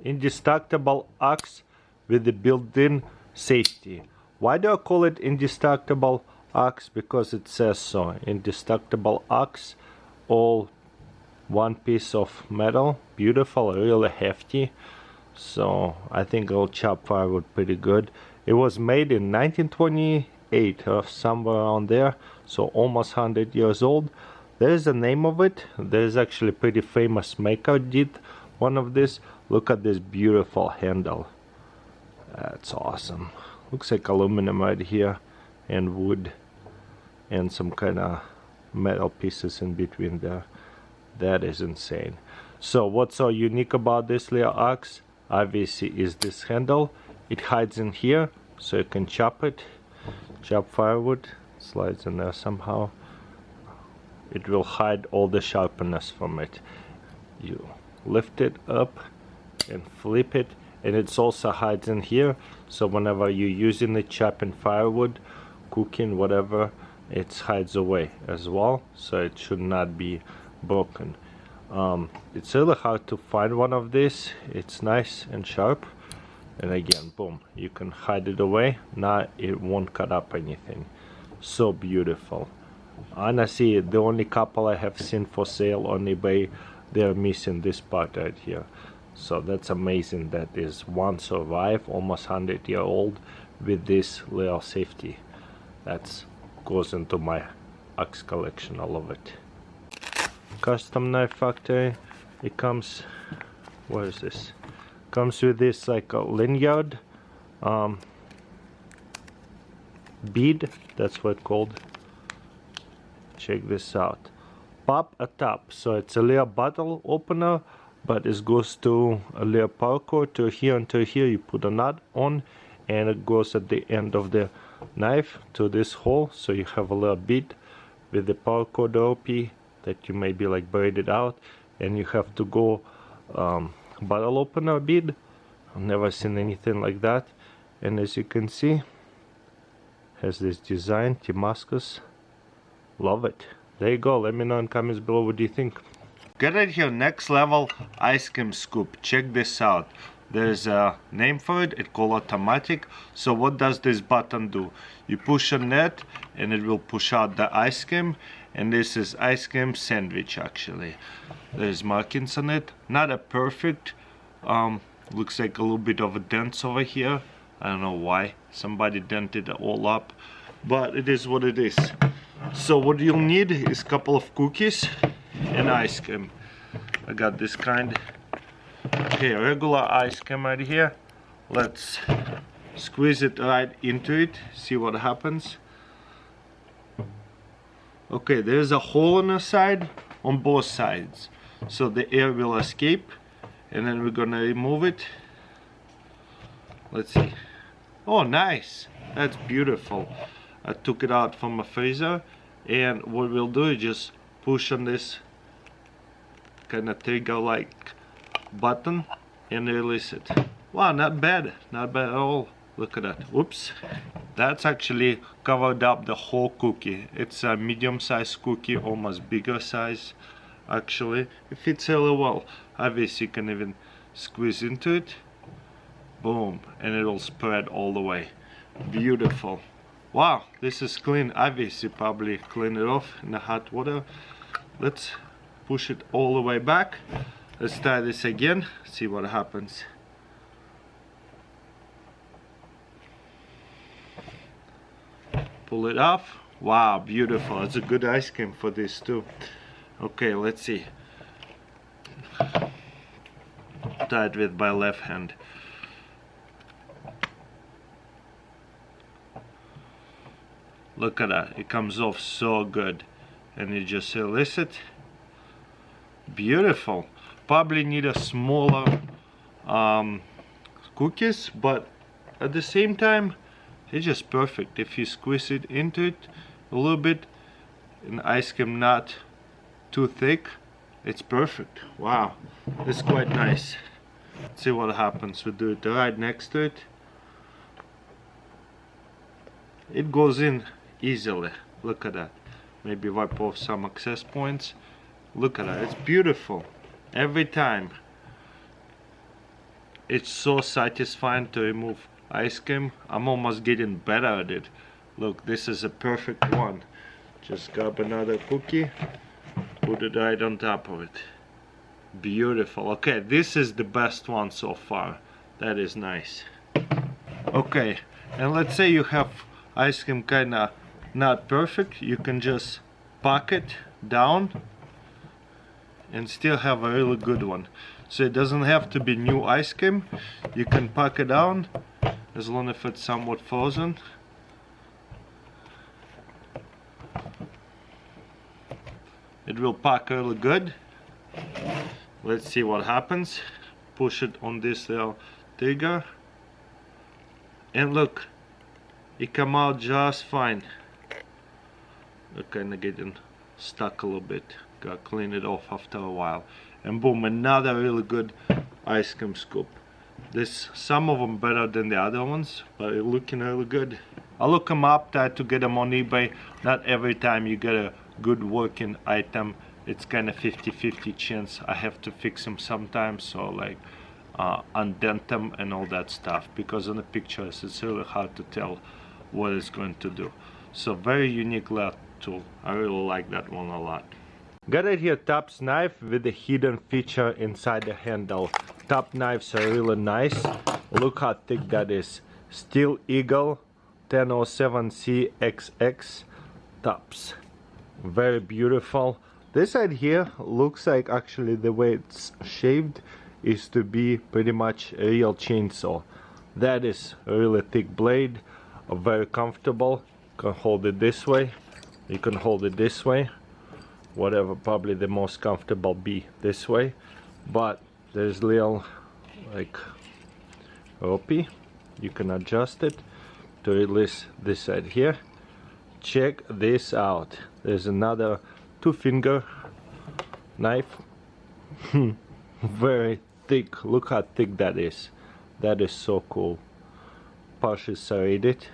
Indestructible axe with the built-in safety. Why do I call it indestructible axe? Because it says so. Indestructible axe, all one piece of metal, beautiful, really hefty. So I think it'll chop firewood pretty good. It was made in 1928 or somewhere around there, so almost 100 years old. There is a name of it. There's actually a pretty famous maker did one of this. Look at this beautiful handle. That's awesome. Looks like aluminum right here and wood and some kind of metal pieces in between there. That is insane. So what's so unique about this little axe obviously is this handle. It hides in here so you can chop it, chop firewood, slides in there somehow. It will hide all the sharpness from it. You lift it up and flip it, and it also hides in here, so whenever you're using it, chopping firewood, cooking, whatever, it hides away as well, so it should not be broken. It's really hard to find one of these. It's nice and sharp, and again, boom, you can hide it away. Now it won't cut up anything. So beautiful. Honestly, the only couple I have seen for sale on eBay, they're missing this part right here. So that's amazing that this one survived, almost 100-year-old, with this little safety. That goes into my axe collection, all of it. Custom knife factory. It comes, what is this? Comes with this like a lanyard bead. That's what it's called. Check this out. Pop a top. So it's a little bottle opener, but it goes to a little power cord to here and to here. You put a nut on, and it goes at the end of the knife to this hole. So you have a little bead with the power cord OP that you maybe like braided out, and you have to go bottle opener bead. I've never seen anything like that. And as you can see, has this design, Damascus. Love it. There you go. Let me know in comments below what do you think. Get it here, next level ice cream scoop. Check this out. There's a name for it. It's called automatic. So what does this button do? You push on that and it will push out the ice cream. And this is ice cream sandwich actually. There's markings on it. Not a perfect. Looks like a little bit of a dent over here. I don't know why. Somebody dented it all up. But it is what it is. So what you'll need is a couple of cookies and ice cream. I got this kind. Okay, regular ice cream right here. Let's squeeze it right into it. See what happens. Okay, there's a hole on the side, on both sides. So the air will escape. And then we're gonna remove it. Let's see. Oh, nice. That's beautiful. I took it out from my freezer, and what we'll do is just push on this kind of trigger like button and release it. Wow, not bad, not bad at all. Look at that. Whoops, that's actually covered up the whole cookie. It's a medium-sized cookie, almost bigger size actually. It fits really well. Obviously you can even squeeze into it, boom, and it'll spread all the way. Beautiful. Wow, this is clean. Obviously probably clean it off in the hot water. Let's push it all the way back. Let's try this again, see what happens. Pull it off. Wow, beautiful. It's a good ice cream for this too. Okay, let's see. Try it with my left hand. Look at that, it comes off so good. And you just release it. Beautiful. Probably need a smaller cookies, but at the same time it's just perfect. If you squeeze it into it a little bit, and ice cream not too thick, it's perfect. Wow, it's quite nice. Let's see what happens. We do it right next to it. It goes in easily. Look at that. Maybe wipe off some excess points. Look at that, it's beautiful every time. it's so satisfying to remove ice cream. I'm almost getting better at it. Look, this is a perfect one. Just grab another cookie, put it right on top of it. Beautiful. Okay, this is the best one so far. That is nice. Okay, and let's say you have ice cream kinda not perfect. You can just pack it down and still have a really good one. So it doesn't have to be new ice cream. You can pack it down as long as it's somewhat frozen. It will pack really good. Let's see what happens. Push it on this little trigger. And look, it come out just fine. They're kinda getting stuck a little bit. Gotta clean it off after a while. And boom, another really good ice cream scoop. Some of them better than the other ones, but it's looking really good. I'll look them up, try to get them on eBay. Not every time you get a good working item, it's kind of 50-50 chance. I have to fix them sometimes, so like undent them and all that stuff, because on the pictures it's really hard to tell what it's going to do. So very unique lathe tool. I really like that one a lot. Got it here, Tops knife with a hidden feature inside the handle. Top knives are really nice. Look how thick that is. Steel Eagle 1007C XX Tops. Very beautiful. This side here looks like actually the way it's shaped is to be pretty much a real chainsaw. That is a really thick blade, very comfortable. You can hold it this way, you can hold it this way, whatever, probably the most comfortable be this way, but there's little like ropey, you can adjust it to release this side here. Check this out, there's another 2-finger knife. Very thick, look how thick that is. That is so cool. Partially serrated.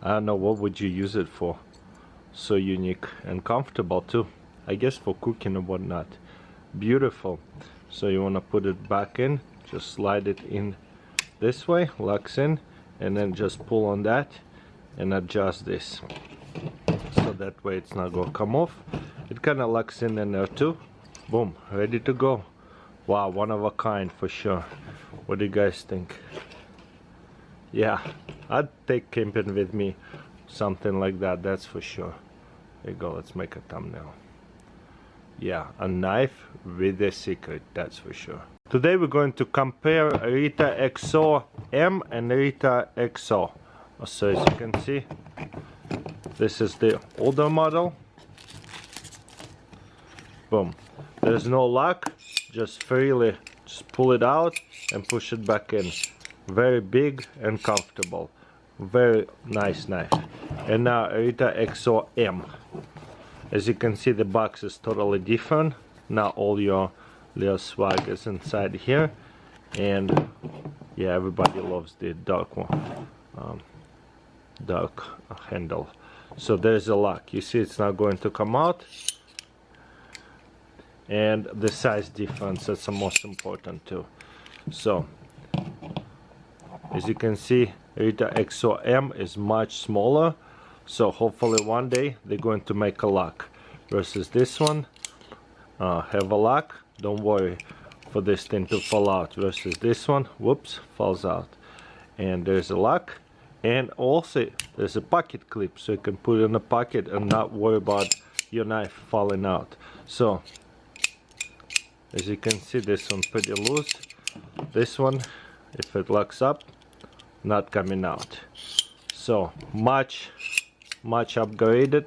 I don't know, what would you use it for? So unique and comfortable too. I guess for cooking and whatnot. Beautiful. So you want to put it back in, just slide it in this way, locks in, and then just pull on that and adjust this. So that way it's not gonna come off. It kind of locks in there too. Boom, ready to go. Wow, one of a kind for sure. What do you guys think? Yeah, I'd take camping with me. Something like that, that's for sure. There you go, let's make a thumbnail. Yeah, a knife with a secret, that's for sure. Today we're going to compare Rita XO M and Rita XO. So as you can see, this is the older model. Boom. There's no lock, just freely just pull it out and push it back in. Very big and comfortable. Very nice knife. And now Rita XO M. As you can see, the box is totally different. Now all your little swag is inside here. And yeah, everybody loves the dark one. Dark handle. So there's a lock. You see it's not going to come out. And the size difference, that's the most important too. So as you can see, Rita XO M is much smaller, so hopefully one day they're going to make a lock. Versus this one, have a lock, don't worry for this thing to fall out. Versus this one, whoops, falls out. And there's a lock, and also there's a pocket clip, so you can put it in a pocket and not worry about your knife falling out. So as you can see, this one's pretty loose. This one, if it locks up, not coming out. So much upgraded,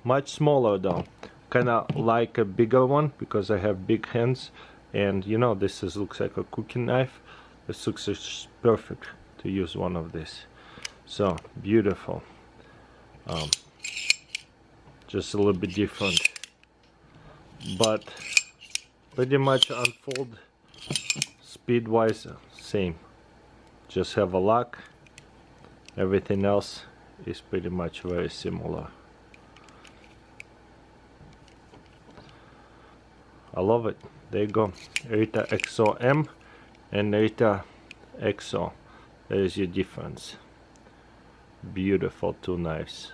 much smaller though. Kinda like a bigger one because I have big hands, and you know, this looks like a cooking knife. This looks perfect to use one of this. So beautiful. Just a little bit different, but pretty much unfold speed wise same. Just have a lock. Everything else is pretty much very similar. I love it. There you go, Rita XO M and Rita EXO. There is your difference. Beautiful two knives.